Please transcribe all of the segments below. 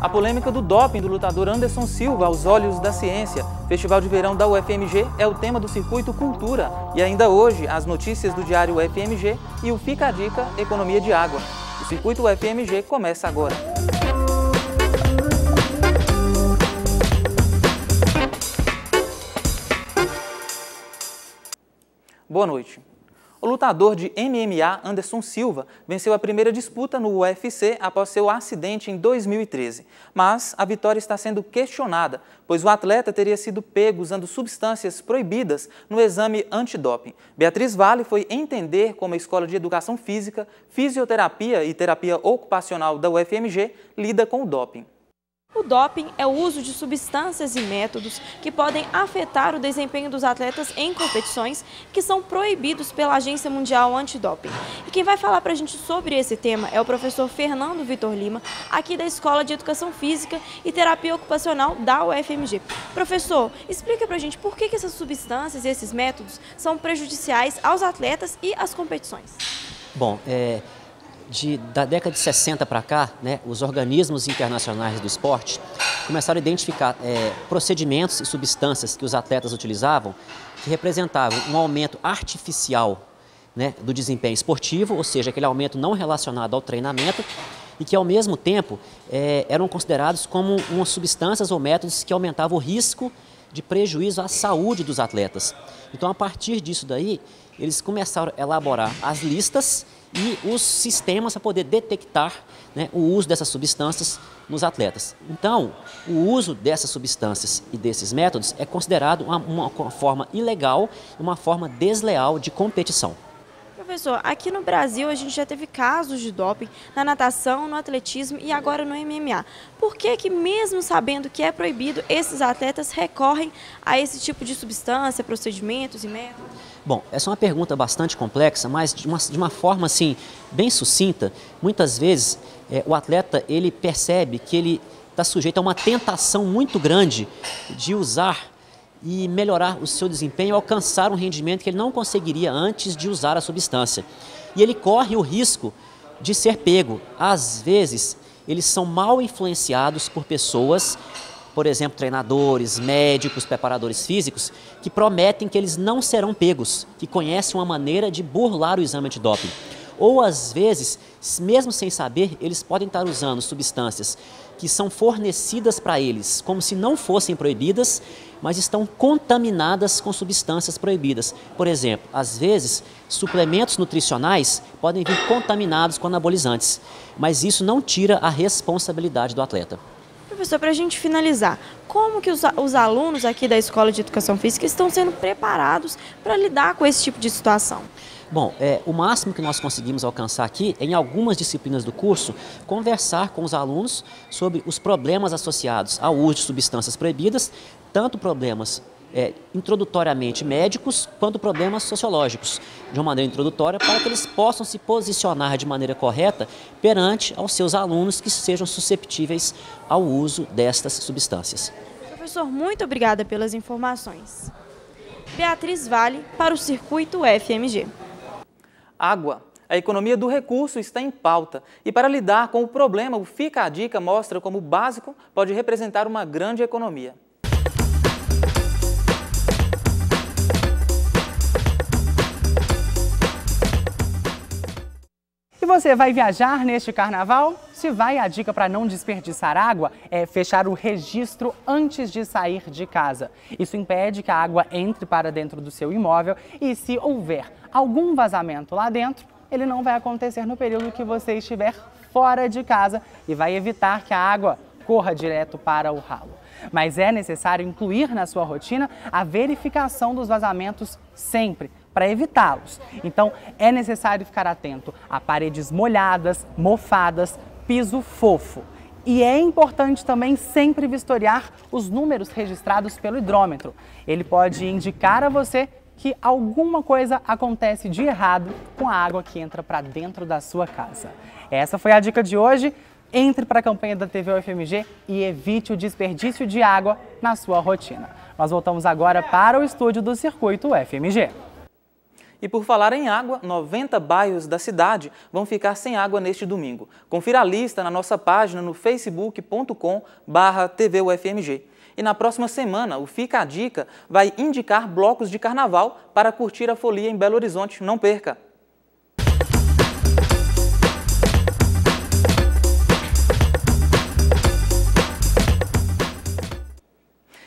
A polêmica do doping do lutador Anderson Silva aos olhos da ciência. Festival de Verão da UFMG é o tema do Circuito Cultura. E ainda hoje, as notícias do Diário UFMG e o Fica a Dica Economia de Água. O Circuito UFMG começa agora. Boa noite. O lutador de MMA, Anderson Silva, venceu a primeira disputa no UFC após seu acidente em 2013. Mas a vitória está sendo questionada, pois o atleta teria sido pego usando substâncias proibidas no exame antidoping. Beatriz Vale foi entender como a Escola de Educação Física, Fisioterapia e Terapia Ocupacional da UFMG lida com o doping. O doping é o uso de substâncias e métodos que podem afetar o desempenho dos atletas em competições que são proibidos pela Agência Mundial Antidoping. E quem vai falar para a gente sobre esse tema é o professor Fernando Vitor Lima, aqui da Escola de Educação Física e Terapia Ocupacional da UFMG. Professor, explica para a gente por que essas substâncias e esses métodos são prejudiciais aos atletas e às competições. Bom, da década de 60 para cá, os organismos internacionais do esporte começaram a identificar procedimentos e substâncias que os atletas utilizavam que representavam um aumento artificial do desempenho esportivo, ou seja, aquele aumento não relacionado ao treinamento, e que ao mesmo tempo eram considerados como umas substâncias ou métodos que aumentavam o risco de prejuízo à saúde dos atletas. Então, a partir disso daí, eles começaram a elaborar as listas e os sistemas para poder detectar o uso dessas substâncias nos atletas. Então, o uso dessas substâncias e desses métodos é considerado uma forma ilegal e uma forma desleal de competição. Professor, aqui no Brasil a gente já teve casos de doping na natação, no atletismo e agora no MMA. Por que mesmo sabendo que é proibido, esses atletas recorrem a esse tipo de substância, procedimentos e métodos? Bom, essa é uma pergunta bastante complexa, mas de uma forma assim, bem sucinta. Muitas vezes o atleta ele percebe que ele está sujeito a uma tentação muito grande de usar e melhorar o seu desempenho, alcançar um rendimento que ele não conseguiria antes de usar a substância. E ele corre o risco de ser pego. Às vezes, eles são mal influenciados por pessoas, por exemplo, treinadores, médicos, preparadores físicos, que prometem que eles não serão pegos, que conhecem uma maneira de burlar o exame antidoping. Ou, às vezes, mesmo sem saber, eles podem estar usando substâncias que são fornecidas para eles como se não fossem proibidas, mas estão contaminadas com substâncias proibidas. Por exemplo, às vezes, suplementos nutricionais podem vir contaminados com anabolizantes, mas isso não tira a responsabilidade do atleta. Professor, para a gente finalizar, como que os alunos aqui da Escola de Educação Física estão sendo preparados para lidar com esse tipo de situação? Bom, o máximo que nós conseguimos alcançar aqui, em algumas disciplinas do curso, conversar com os alunos sobre os problemas associados ao uso de substâncias proibidas, tanto problemas introdutoriamente médicos, quanto problemas sociológicos, de uma maneira introdutória, para que eles possam se posicionar de maneira correta perante aos seus alunos que sejam susceptíveis ao uso destas substâncias. Professor, muito obrigada pelas informações. Beatriz Vale para o Circuito UFMG. Água. A economia do recurso está em pauta e para lidar com o problema, o Fica a Dica mostra como o básico pode representar uma grande economia. E você vai viajar neste carnaval? Se vai, a dica para não desperdiçar água é fechar o registro antes de sair de casa. Isso impede que a água entre para dentro do seu imóvel e se houver algum vazamento lá dentro, ele não vai acontecer no período que você estiver fora de casa e vai evitar que a água corra direto para o ralo. Mas é necessário incluir na sua rotina a verificação dos vazamentos sempre, para evitá-los. Então, é necessário ficar atento a paredes molhadas, mofadas, piso fofo. E é importante também sempre vistoriar os números registrados pelo hidrômetro. Ele pode indicar a você que alguma coisa acontece de errado com a água que entra para dentro da sua casa. Essa foi a dica de hoje. Entre para a campanha da TV UFMG e evite o desperdício de água na sua rotina. Nós voltamos agora para o estúdio do Circuito UFMG. E por falar em água, 90 bairros da cidade vão ficar sem água neste domingo. Confira a lista na nossa página no facebook.com/tvufmg. E na próxima semana, o Fica a Dica vai indicar blocos de carnaval para curtir a folia em Belo Horizonte. Não perca!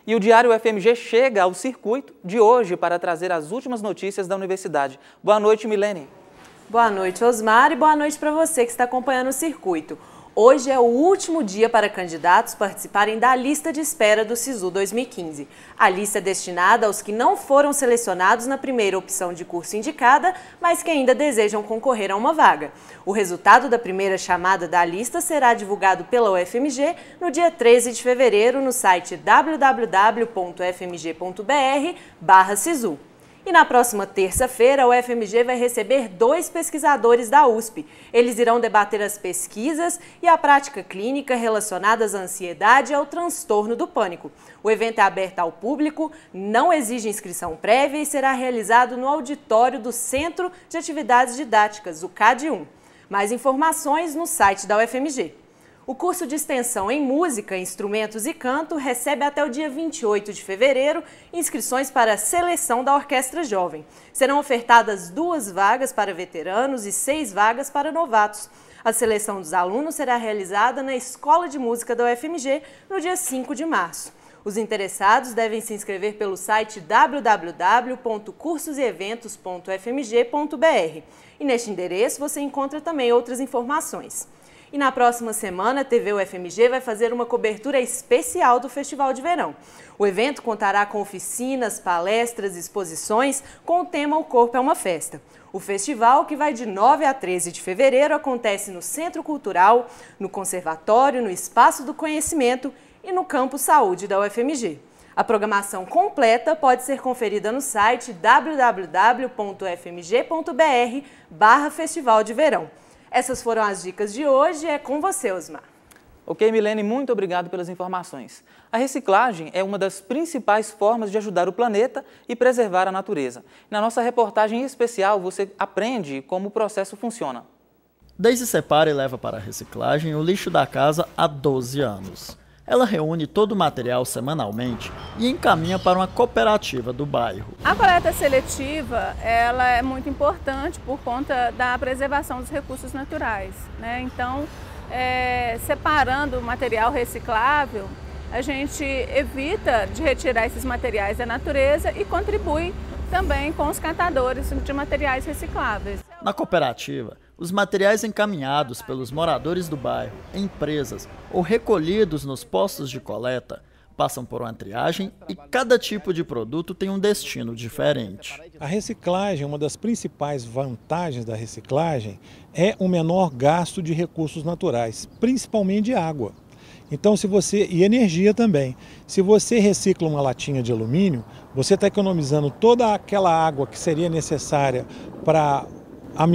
E o Diário UFMG chega ao circuito de hoje para trazer as últimas notícias da universidade. Boa noite, Milene. Boa noite, Osmar, e boa noite para você que está acompanhando o circuito. Hoje é o último dia para candidatos participarem da lista de espera do SISU 2015. A lista é destinada aos que não foram selecionados na primeira opção de curso indicada, mas que ainda desejam concorrer a uma vaga. O resultado da primeira chamada da lista será divulgado pela UFMG no dia 13 de fevereiro no site www.ufmg.br/SISU. E na próxima terça-feira, a UFMG vai receber 2 pesquisadores da USP. Eles irão debater as pesquisas e a prática clínica relacionadas à ansiedade e ao transtorno do pânico. O evento é aberto ao público, não exige inscrição prévia e será realizado no auditório do Centro de Atividades Didáticas, o CAD1. Mais informações no site da UFMG. O curso de extensão em Música, Instrumentos e Canto recebe até o dia 28 de fevereiro inscrições para a seleção da Orquestra Jovem. Serão ofertadas 2 vagas para veteranos e 6 vagas para novatos. A seleção dos alunos será realizada na Escola de Música da UFMG no dia 5 de março. Os interessados devem se inscrever pelo site www.cursoseeventos.ufmg.br. E neste endereço você encontra também outras informações. E na próxima semana, a TV UFMG vai fazer uma cobertura especial do Festival de Verão. O evento contará com oficinas, palestras e exposições com o tema O Corpo é uma Festa. O festival, que vai de 9 a 13 de fevereiro, acontece no Centro Cultural, no Conservatório, no Espaço do Conhecimento e no Campus Saúde da UFMG. A programação completa pode ser conferida no site www.fmg.br/Festival de Verão. Essas foram as dicas de hoje. É com você, Osmar. Ok, Milene, muito obrigado pelas informações. A reciclagem é uma das principais formas de ajudar o planeta e preservar a natureza. Na nossa reportagem especial, você aprende como o processo funciona. Daisy separa e leva para a reciclagem o lixo da casa há 12 anos. Ela reúne todo o material semanalmente e encaminha para uma cooperativa do bairro. A coleta seletiva ela é muito importante por conta da preservação dos recursos naturais, né? Então, separando o material reciclável, a gente evita de retirar esses materiais da natureza e contribui também com os catadores de materiais recicláveis. Na cooperativa, os materiais encaminhados pelos moradores do bairro, empresas ou recolhidos nos postos de coleta passam por uma triagem e cada tipo de produto tem um destino diferente. A reciclagem, uma das principais vantagens da reciclagem é o menor gasto de recursos naturais, principalmente de água. Então, e energia também. Se você recicla uma latinha de alumínio, você está economizando toda aquela água que seria necessária para o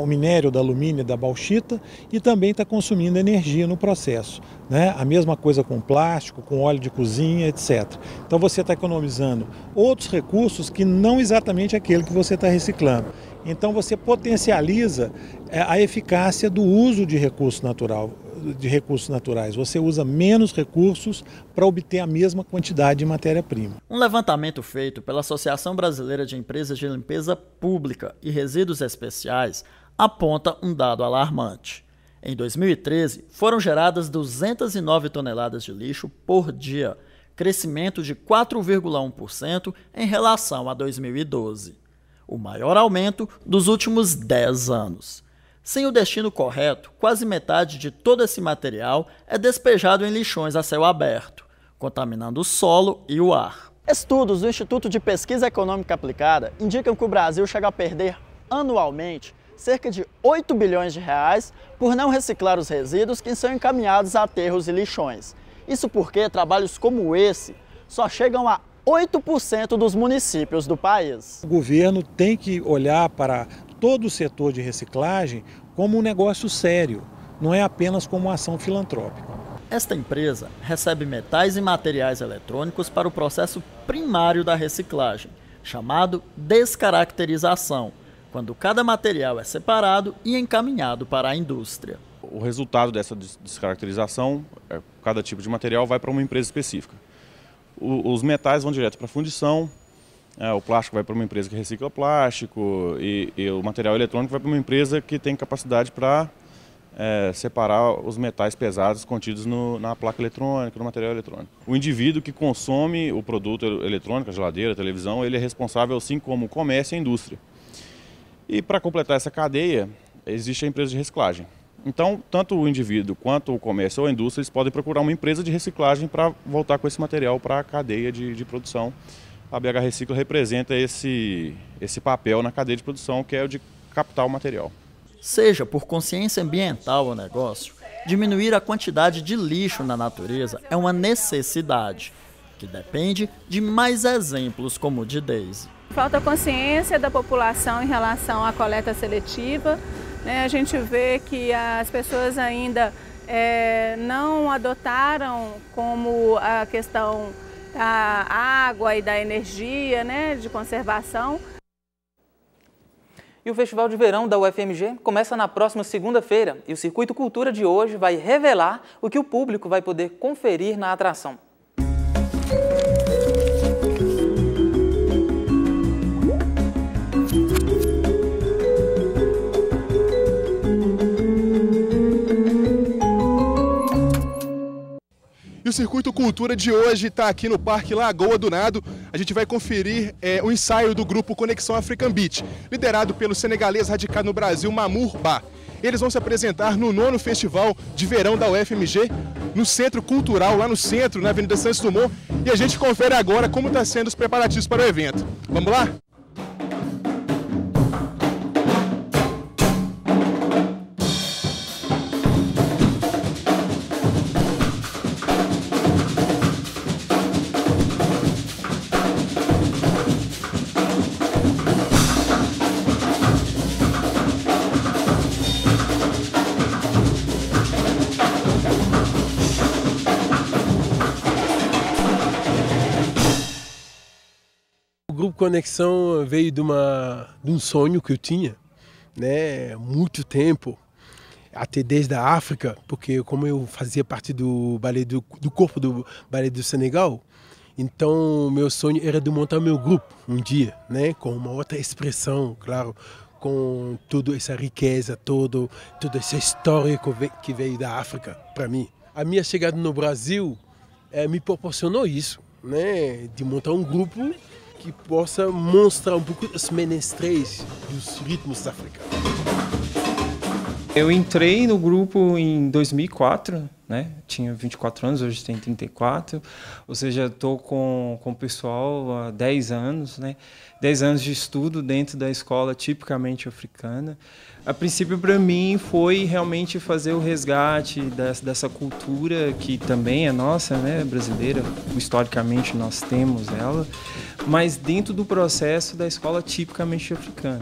minério da alumínio e da bauxita e também está consumindo energia no processo, né? A mesma coisa com plástico, com óleo de cozinha, etc. Então você está economizando outros recursos que não exatamente aquele que você está reciclando. Então você potencializa a eficácia do uso de recursos naturais. Você usa menos recursos para obter a mesma quantidade de matéria-prima. Um levantamento feito pela Associação Brasileira de Empresas de Limpeza Pública e Resíduos Especiais aponta um dado alarmante. Em 2013, foram geradas 209 toneladas de lixo por dia, crescimento de 4,1% em relação a 2012. O maior aumento dos últimos 10 anos. Sem o destino correto, quase metade de todo esse material é despejado em lixões a céu aberto, contaminando o solo e o ar. Estudos do Instituto de Pesquisa Econômica Aplicada indicam que o Brasil chega a perder anualmente cerca de 8 bilhões de reais por não reciclar os resíduos que são encaminhados a aterros e lixões. Isso porque trabalhos como esse só chegam a 8% dos municípios do país. O governo tem que olhar para todo o setor de reciclagem como um negócio sério, não é apenas como uma ação filantrópica. Esta empresa recebe metais e materiais eletrônicos para o processo primário da reciclagem, chamado descaracterização, quando cada material é separado e encaminhado para a indústria. O resultado dessa descaracterização, cada tipo de material vai para uma empresa específica. Os metais vão direto para a fundição, o plástico vai para uma empresa que recicla plástico e o material eletrônico vai para uma empresa que tem capacidade para separar os metais pesados contidos na placa eletrônica, no material eletrônico. O indivíduo que consome o produto eletrônico, a geladeira, a televisão, ele é responsável assim como o comércio e a indústria. E para completar essa cadeia, existe a empresa de reciclagem. Então, tanto o indivíduo quanto o comércio ou a indústria, eles podem procurar uma empresa de reciclagem para voltar com esse material para a cadeia de produção. A BH Recicla representa esse papel na cadeia de produção, que é o de captar o material. Seja por consciência ambiental ou negócio, diminuir a quantidade de lixo na natureza é uma necessidade, que depende de mais exemplos como o de Daisy. Falta consciência da população em relação à coleta seletiva. A gente vê que as pessoas ainda não adotaram como a questão da água e da energia, de conservação. E o Festival de Verão da UFMG começa na próxima segunda-feira e o Circuito Cultura de hoje vai revelar o que o público vai poder conferir na atração. E o Circuito Cultura de hoje está aqui no Parque Lagoa do Nado. A gente vai conferir o ensaio do grupo Conexão African Beat, liderado pelo senegalês radicado no Brasil, Mamour Ba. Eles vão se apresentar no 9º Festival de Verão da UFMG, no Centro Cultural, lá no centro, na Avenida Santos Dumont. E a gente confere agora como estão sendo os preparativos para o evento. Vamos lá? O Grupo Conexão veio de um sonho que eu tinha, há muito tempo, até desde a África, porque como eu fazia parte do balé do corpo do balé do Senegal, então meu sonho era de montar meu grupo um dia, com uma outra expressão, claro, com toda essa riqueza, toda essa história que veio da África para mim. A minha chegada no Brasil me proporcionou isso, de montar um grupo que possa mostrar um pouco os menestréis dos ritmos africanos. Eu entrei no grupo em 2004, tinha 24 anos, hoje tenho 34, ou seja, estou com o pessoal há 10 anos, 10 anos de estudo dentro da escola tipicamente africana. A princípio, para mim, foi realmente fazer o resgate dessa cultura que também é nossa, brasileira, historicamente nós temos ela, mas dentro do processo da escola tipicamente africana.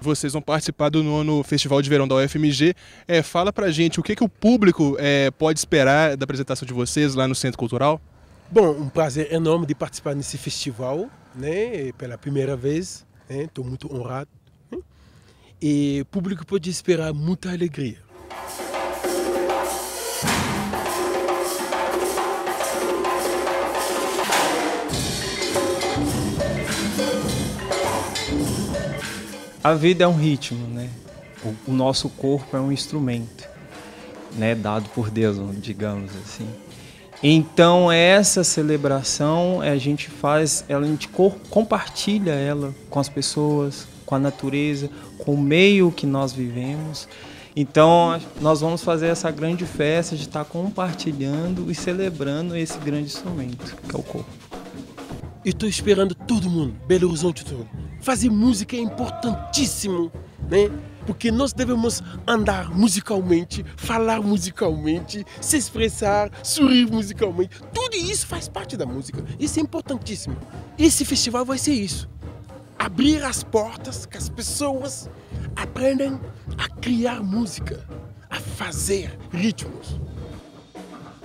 Vocês vão participar do 9º Festival de Verão da UFMG. Fala pra gente o que o público pode esperar da apresentação de vocês lá no Centro Cultural. Bom, um prazer enorme de participar nesse festival, pela primeira vez. Estou muito honrado. E o público pode esperar muita alegria. A vida é um ritmo, O nosso corpo é um instrumento, dado por Deus, digamos assim. Então essa celebração a gente compartilha ela com as pessoas, com a natureza, com o meio que nós vivemos. Então nós vamos fazer essa grande festa de estar compartilhando e celebrando esse grande instrumento, que é o corpo. E estou esperando todo mundo, Belo Horizonte todo. Fazer música é importantíssimo, Porque nós devemos andar musicalmente, falar musicalmente, se expressar, sorrir musicalmente. Tudo isso faz parte da música. Isso é importantíssimo. Esse festival vai ser isso. Abrir as portas, que as pessoas aprendam a criar música, a fazer ritmos.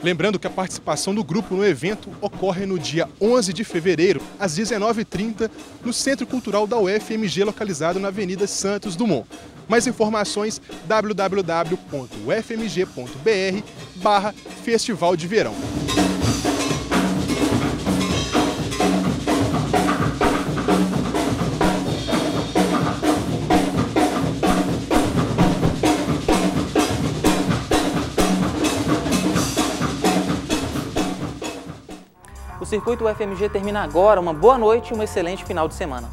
Lembrando que a participação do grupo no evento ocorre no dia 11 de fevereiro, às 19h30, no Centro Cultural da UFMG, localizado na Avenida Santos Dumont. Mais informações, www.ufmg.br/Festival de Verão. O Circuito UFMG termina agora. Uma boa noite e um excelente final de semana.